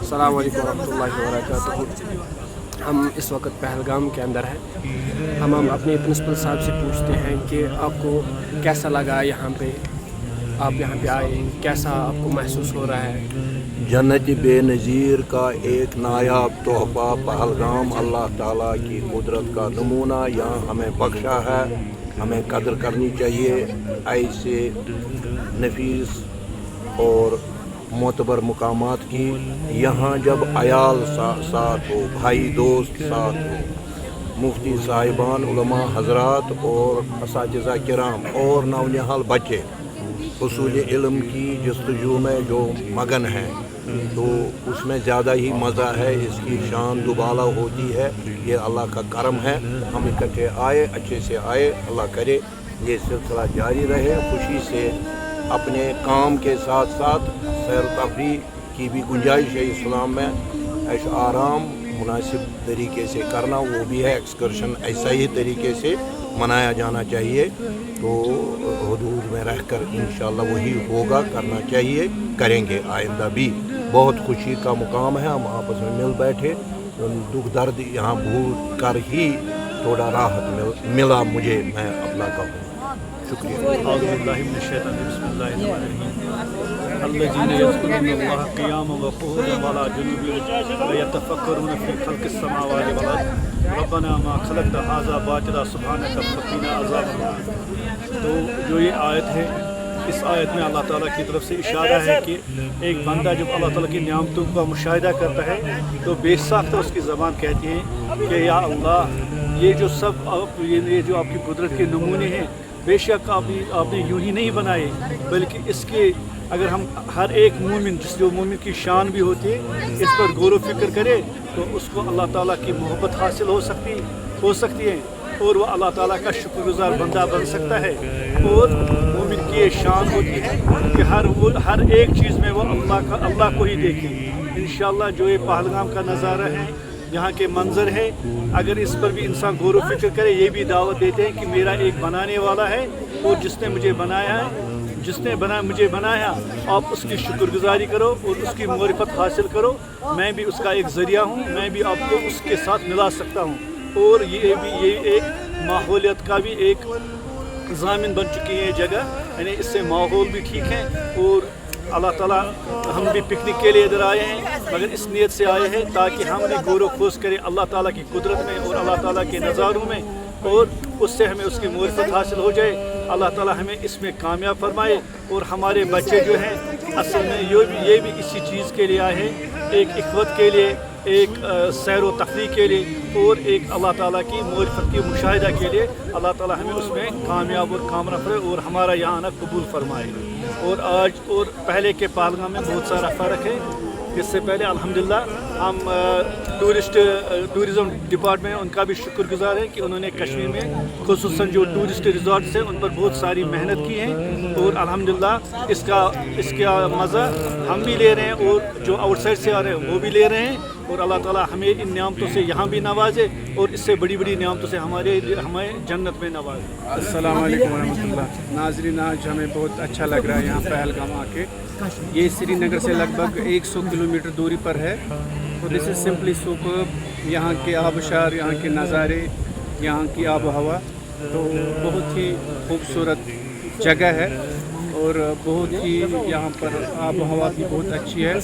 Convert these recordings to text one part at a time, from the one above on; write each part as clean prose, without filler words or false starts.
अस्सलाम वालेकुम रहमतुल्लाहि व बरकातुहू। हम इस वक्त पहलगाम के अंदर हैं। हम अपने प्रिंसिपल साहब से पूछते हैं कि आपको कैसा लगा यहाँ पे, आप यहाँ पे आए, कैसा आपको महसूस हो रहा है? जन्नत बेनज़ीर का एक नायाब तोहफ़ा पहलगाम अल्लाह ताला की कुदरत का नमूना यहाँ हमें बख्शा है। हमें कदर करनी चाहिए ऐसे नफीस और मोतबर मुकामात की। यहाँ जब अयाल साथ हो, भाई दोस्त साथ हो, मुफ्ती साहिबान, उलमा हजरात और असातिज़ा किराम और नौनिहाल बच्चे हुसूल इल्म की जस्तजू में जो मगन हैं, तो उसमें ज़्यादा ही मज़ा है। इसकी शान दुबाला होती है। ये अल्लाह का करम है। हम इकट्ठे आए, अच्छे से आए। अल्लाह करे ये सिलसिला जारी रहे। खुशी से अपने काम के साथ साथ सैर तफरीह की भी गुंजाइश है इस्लाम में। ऐश आराम मुनासिब तरीके से करना वो भी है। एक्सकर्शन ऐसा ही तरीके से मनाया जाना चाहिए। तो हुदूद में रहकर इंशाअल्लाह वही होगा, करना चाहिए, करेंगे आइंदा भी। बहुत खुशी का मुकाम है। हम आपस में मिल बैठे, दुख दर्द यहाँ भूल कर ही थोड़ा राहत मिला मुझे, मैं अपना कहूँ। शुक्रिया। तो जो ये आयत है, इस आयत में अल्लाह ताला की तरफ से इशारा है कि एक बंदा जब अल्लाह ताला की नियामतों का मुशाहिदा करता है तो बेसाख्ता उसकी ज़बान कहती है कि या अल्लाह ये जो सब ये जो आपकी कुदरत के नमूने हैं, बेशक आपने यूं ही नहीं बनाए, बल्कि इसके अगर हम हर एक मोमिन, जो मोमिन की शान भी होती है, इस पर गौर व फिक्र करे तो उसको अल्लाह ताला की मोहब्बत हासिल हो सकती है और वह अल्लाह ताला का शुक्रगुजार बंदा बन सकता है। और मोमिन की ये शान होती है कि हर एक चीज़ में वो अल्लाह को ही देखे। इंशाअल्लाह जो ये पहलगाम का नज़ारा है, यहाँ के मंजर है, अगर इस पर भी इंसान गौर व फिक्र करे, ये भी दावत देते हैं कि मेरा एक बनाने वाला है और जिसने मुझे बनाया है, मुझे बनाया, आप उसकी शुक्रगुजारी करो और उसकी मारिफत हासिल करो। मैं भी उसका एक ज़रिया हूँ, मैं भी आपको उसके साथ मिला सकता हूँ। और ये एक माहौलियत का भी एक ज़ामिन बन चुकी है जगह, यानी इससे माहौल भी ठीक है। और अल्लाह ताला, हम भी पिकनिक के लिए इधर आए हैं, मगर इस नीयत से आए हैं ताकि हम भी गौर व खोज करें अल्लाह ताला की कुदरत में और अल्लाह ताला के नज़ारों में, और उससे हमें उसकी मारिफत हासिल हो जाए। अल्लाह ताला हमें इसमें कामयाब फरमाए। और हमारे बच्चे जो हैं, असल में ये भी इसी चीज़ के लिए आए हैं, एक इख्वत के लिए, एक सैर व तफरीह के लिए, और एक अल्लाह ताला की मारिफत की मुशाहिदा के लिए। अल्लाह ताला हमें उसमें कामयाब और कामयाब करे और हमारा यहाँ आना कबूल फरमाए। और आज और पहले के पहलगाम में बहुत सारा फ़र्क है। इससे पहले अल्हम्दुलिल्लाह हम टूरिज़म डिपार्टमेंट उनका भी शुक्रगुजार है कि उन्होंने कश्मीर में खुसूसन जो टूरिस्ट रिज़ॉर्ट्स हैं उन पर बहुत सारी मेहनत की है। और अल्हम्दुलिल्लाह इसका मज़ा हम भी ले रहे हैं और जो आउटसाइड से आ रहे हैं वो भी ले रहे हैं। और अल्लाह ताला हमें इन नियामतों से यहाँ भी नवाजे और इससे बड़ी बड़ी नियामतों से हमें जन्नत में नवाजे। अस्सलाम वालेकुम रहमतुल्लाह। नाज़रीन, आज हमें बहुत अच्छा लग रहा है यहाँ पहलगाम आके। ये श्रीनगर से लगभग 100 किलोमीटर दूरी पर है। तो दिस इज़ सिंपली सुपर्ब। यहाँ के आबशार, यहाँ के नज़ारे, यहाँ की आब हवा तो बहुत ही खूबसूरत जगह है। और बहुत ही यहाँ पर आब हवा भी बहुत अच्छी है।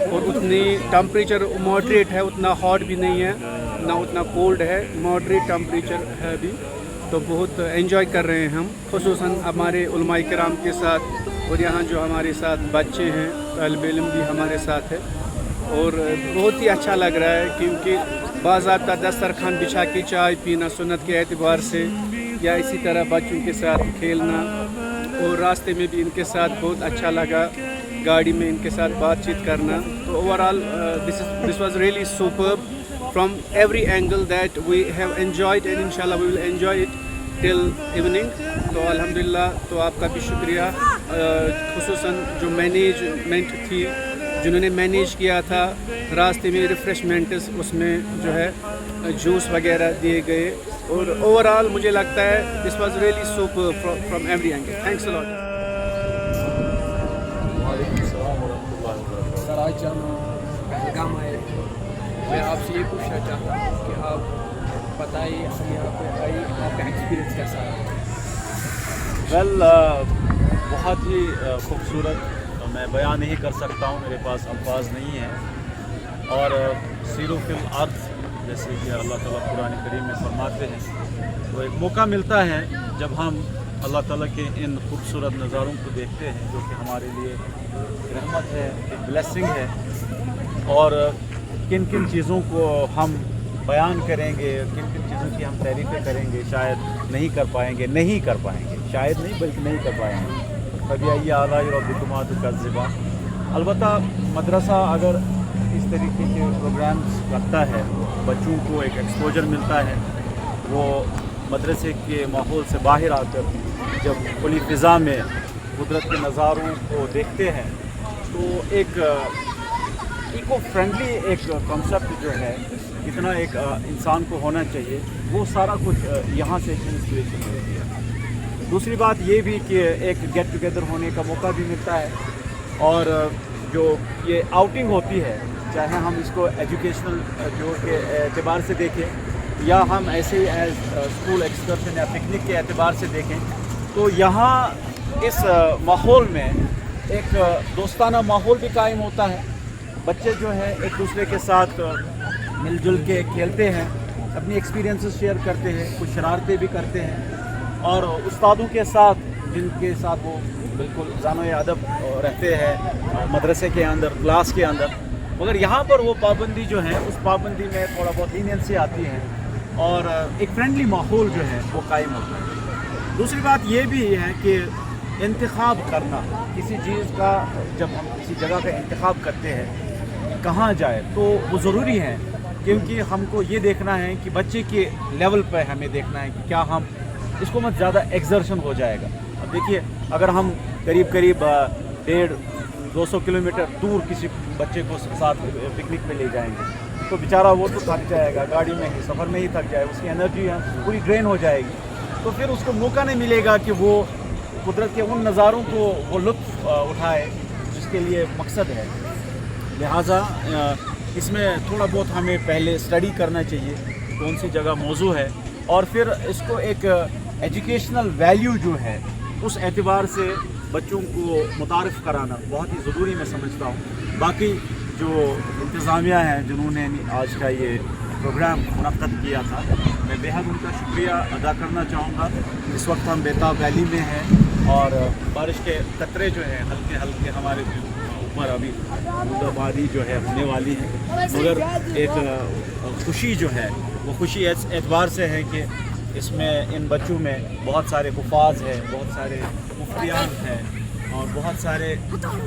और उतनी टेम्परेचर मॉडरेट है, उतना हॉट भी नहीं है, ना उतना कोल्ड है, मॉडरेट टेम्परेचर है अभी। तो बहुत एंजॉय कर रहे हैं हम, खुसूसन हमारे उलमाए किराम के साथ। और यहाँ जो हमारे साथ बच्चे हैं, तालिब इल्म भी हमारे साथ है। और बहुत ही अच्छा लग रहा है क्योंकि बाज़ाब्ता दस्तरखान बिछा के चाय पीना सुन्नत के एतबार से, या इसी तरह बच्चों के साथ खेलना, और रास्ते में भी इनके साथ बहुत अच्छा लगा, गाड़ी में इनके साथ बातचीत करना। तो overall this was really superb from every angle that we have enjoyed and इंशाल्लाह we will enjoy it till evening. तो अल्हम्दुलिल्लाह, तो आपका भी शुक्रिया, खुसूसन जो मैनेजमेंट थी, जिन्होंने मैनेज किया था। रास्ते में रिफ़्रेशमेंट्स, उसमें जो है जूस वगैरह दिए गए। और ओवरऑल मुझे लगता है this was really super from every angle. Thanks a lot. Sir, आज हम पहलगाम आए हैं। मैं आपसे ये पूछना चाहता हूँ कि आप बताइए हम यहाँ पे आए, आपका एक्सपीरियंस कैसा है? वेल बहुत ही खूबसूरत, मैं बयान नहीं कर सकता हूँ, मेरे पास अल्फाज नहीं है। और सीरो फिल अर्थ जैसे कि अल्लाह ताला कुरान करीम में फरमाते हैं, तो एक मौका मिलता है जब हम अल्लाह ताला के इन खूबसूरत नज़ारों को देखते हैं जो कि हमारे लिए रहमत है, एक ब्लेसिंग है। और किन किन चीज़ों को हम बयान करेंगे, किन किन चीज़ों की हम तारीफ़ें करेंगे, शायद नहीं कर पाएंगे, शायद नहीं बल्कि नहीं कर पाएंगे। कभी आइए आला रब्बिकुमा तुकज़्ज़िबा। अलबत्ता मदरसा अगर इस तरीके के प्रोग्राम्स करता है, बच्चों को एक एक्सपोजर मिलता है, वो मदरसे के माहौल से बाहर आकर जब खुली फ़िज़ा में कुदरत के नज़ारों को देखते हैं, तो एक इको फ्रेंडली एक कॉन्सेप्ट जो है, इतना एक इंसान को होना चाहिए, वो सारा कुछ यहाँ से इंस्पिरेशन मिलती है। दूसरी बात ये भी कि एक गेट टुगेदर होने का मौका भी मिलता है, और जो ये आउटिंग होती है, चाहे हम इसको एजुकेशनल जो के एतबार से देखें या हम ऐसे ही एज स्कूल एक्सकर्शन या पिकनिक के एतबार से देखें, तो यहाँ इस माहौल में एक दोस्ताना माहौल भी कायम होता है। बच्चे जो है एक दूसरे के साथ मिलजुल के खेलते हैं, अपनी एक्सपीरियंसेस शेयर करते हैं, कुछ शरारतें भी करते हैं, और उस्तादों के साथ जिनके साथ वो बिल्कुल ज़ानो अदब रहते हैं मदरसे के अंदर, क्लास के अंदर, मगर यहाँ पर वो पाबंदी जो है, उस पाबंदी में थोड़ा बहुत लीनियंसी आती है और एक फ्रेंडली माहौल जो है वो कायम होता है। दूसरी बात ये भी है कि इंतखाब करना किसी चीज़ का, जब हम किसी जगह का इंतखाब करते हैं कहाँ जाए, तो वो ज़रूरी है, क्योंकि हमको ये देखना है कि बच्चे के लेवल पर हमें देखना है कि क्या हम इसको मत ज़्यादा एक्सर्शन हो जाएगा। अब देखिए, अगर हम करीब 150-200 किलोमीटर दूर किसी बच्चे को साथ पिकनिक पे ले जाएंगे, तो बेचारा वो तो थक जाएगा, गाड़ी में ही सफ़र में ही थक जाएगा, उसकी एनर्जी पूरी ड्रेन हो जाएगी, तो फिर उसको मौका नहीं मिलेगा कि वो कुदरत के उन नज़ारों को वो लुत्फ़ उठाए जिसके लिए मकसद है। लिहाजा इसमें थोड़ा बहुत हमें पहले स्टडी करना चाहिए कौन सी जगह मौजू है, और फिर इसको एक एजुकेशनल वैल्यू जो है उस एतबार से बच्चों को मुतारिफ़ कराना बहुत ही ज़रूरी मैं समझता हूँ। बाकी जो इंतज़ामिया हैं जिन्होंने आज का ये प्रोग्राम मुनक़्क़द किया था, मैं बेहद उनका शुक्रिया अदा करना चाहूँगा। इस वक्त हम बेताब वैली में हैं और बारिश के कतरे जो हैं हल्के हल्के हमारे ऊपर अभी बूंदाबांदी जो है होने वाली है, मगर एक खुशी जो है वो खुशी इस एतबार से है कि इसमें इन बच्चों में बहुत सारे हुफ़ाज़ हैं, बहुत सारे मुफ्तियान हैं और बहुत सारे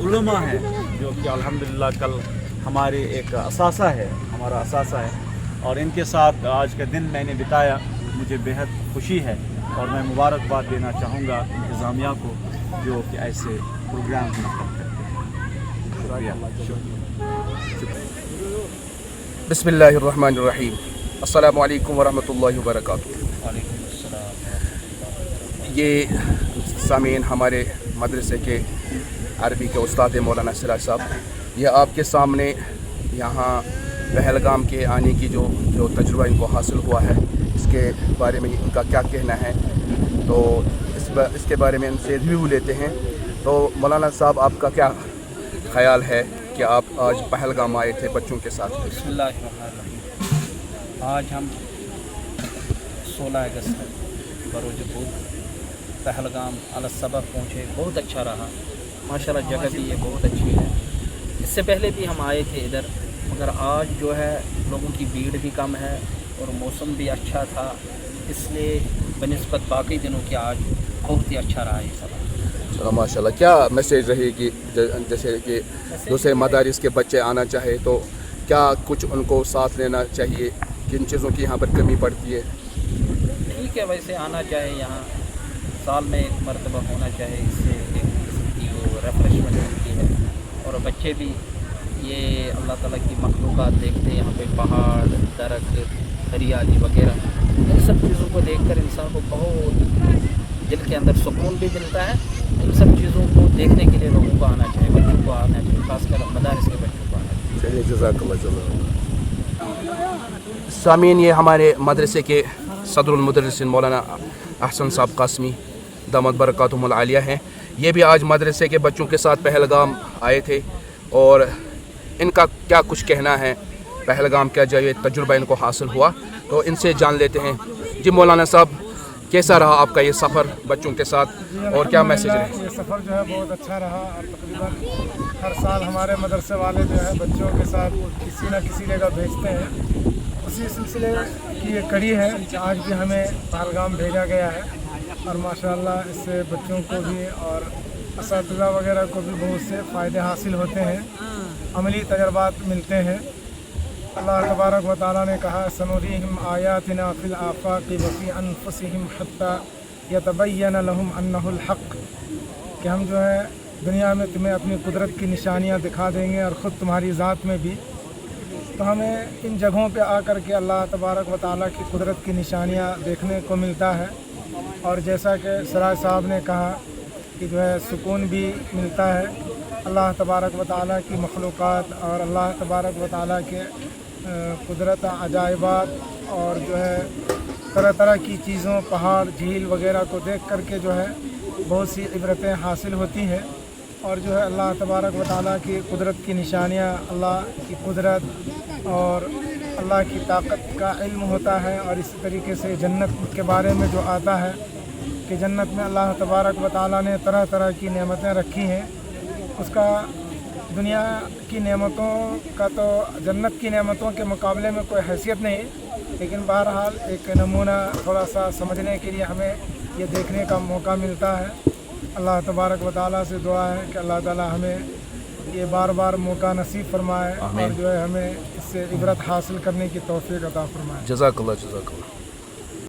उलमा हैं जो कि अल्हम्दुलिल्लाह कल हमारे एक असासा है, हमारा असासा है, और इनके साथ आज का दिन मैंने बिताया, मुझे बेहद खुशी है और मैं मुबारकबाद देना चाहूँगा इंतज़ामिया को जो कि ऐसे प्रोग्राम मुनक़्क़द करते हैं। बिस्मिल्लाहिर्रहमानिर्रहीम। अस्सलामु अलैकुम वरहमतुल्लाहि वबरकातुहू। ये सामीन हमारे मदरसे के अरबी के उस्ताद मौलाना सिराज साहब, ये आपके सामने यहाँ पहलगाम के आने की जो तजुर्बा इनको हासिल हुआ है, इसके बारे में इनका क्या कहना है, तो इसके बारे में इनसे रिव्यू लेते हैं। तो मौलाना साहब, आपका क्या ख्याल है कि आप आज पहलगाम आए थे बच्चों के साथ? बिस्मिल्लाहिर्रहमानिर्रहीम। आज हम 16 अगस्त बरोज बुध पहलगाम अलसबा पहुँचे, बहुत अच्छा रहा माशाल्लाह, जगह भी ये बहुत अच्छी है। इससे पहले भी हम आए थे इधर, मगर आज जो है लोगों की भीड़ भी कम है और मौसम भी अच्छा था, इसलिए बनिस्बत बाकी दिनों के आज बहुत ही अच्छा रहा ये सब। चलो माशाल्लाह। क्या मैसेज रहेगी, जैसे कि दूसरे मदारिस के बच्चे आना चाहे तो क्या कुछ उनको साथ लेना चाहिए, किन चीज़ों की यहाँ पर कमी पड़ती है? ठीक है, वैसे आना चाहे, यहाँ साल में एक मरतबा होना चाहे, इससे एक किस्म की वो रेफ्रेशमेंट होती है, और बच्चे भी ये अल्लाह ताला की मखलूक़ात देखते हैं, यहाँ पे पहाड़, दरख्त, हरियाली वगैरह, इन सब चीज़ों को देखकर इंसान को बहुत दिल के अंदर सुकून भी मिलता है। इन सब चीज़ों को देखने के लिए लोगों को आना चाहिए, बच्चों को आना चाहिए, खासकर मदारिस के बच्चों को आना चाहिए। चलिए जज़ाकल्लाह जज़ाकल्लाह। सामीन, ये हमारे मदरसे के सदरुल मुदर्रिसिन मौलाना अहसन साहब कासमी दामद बरकातुहुमुल आलिया हैं। ये भी आज मदरसे के बच्चों के साथ पहलगाम आए थे और इनका क्या कुछ कहना है, पहलगाम का जो ये तजुर्बा इनको हासिल हुआ, तो इनसे जान लेते हैं। जी मौलाना साहब, कैसा रहा आपका ये सफ़र बच्चों के साथ और क्या मैसेज है? ये सफ़र जो है बहुत अच्छा रहा और तकरीबन हर साल हमारे मदरसे वाले जो है बच्चों के साथ किसी न किसी जगह भेजते हैं। उसी सिलसिले की ये कड़ी है कि आज भी हमें पहलगाम भेजा गया है और माशाअल्लाह इससे बच्चों को भी और असातिज़ा वगैरह को भी बहुत से फ़ायदे हासिल होते हैं, अमली तजर्बात मिलते हैं। अल्लाह तबारक व तआला ने कहा सनुरीहिम आयातिना फिल आफाक़ि व फ़ी अनफुसिहिम हत्ता यतबय्यन लहुम अन्नहुल हक़, कि हम जो है दुनिया में तुम्हें अपनी कुदरत की निशानियाँ दिखा देंगे और ख़ुद तुम्हारी ज़ात में भी। तो हमें इन जगहों पे आकर के अल्लाह तबारक व तआला की कुदरत की निशानियाँ देखने को मिलता है और जैसा कि सराय साहब ने कहा कि जो है सुकून भी मिलता है। अल्लाह तबारक व तआला की मखलूक़ात और अल्लाह तबारक व तआला के कुदरत अजाइबात और जो है तरह तरह की चीज़ों, पहाड़, झील वगैरह को देख करके जो है बहुत सी इबरतें हासिल होती हैं और जो है अल्लाह तबारक व तआला की कुदरत की निशानियाँ, अल्लाह की कुदरत और अल्लाह की ताकत का इल्म होता है। और इसी तरीके से जन्नत के बारे में जो आता है कि जन्नत में अल्लाह तबारक व तआला ने तरह तरह की नेमतें रखी हैं, उसका दुनिया की नेमतों का तो जन्नत की नेमतों के मुकाबले में कोई हैसियत नहीं, लेकिन बहरहाल एक नमूना थोड़ा सा समझने के लिए हमें ये देखने का मौका मिलता है। अल्लाह तबारक व तआला से दुआ है कि अल्लाह ताला हमें ये बार बार मौका नसीब फरमाए और जो है हमें इससे इबरत हासिल करने की तौफीक अता फरमाए। जज़ाकल्लाह जज़ाकल्लाह।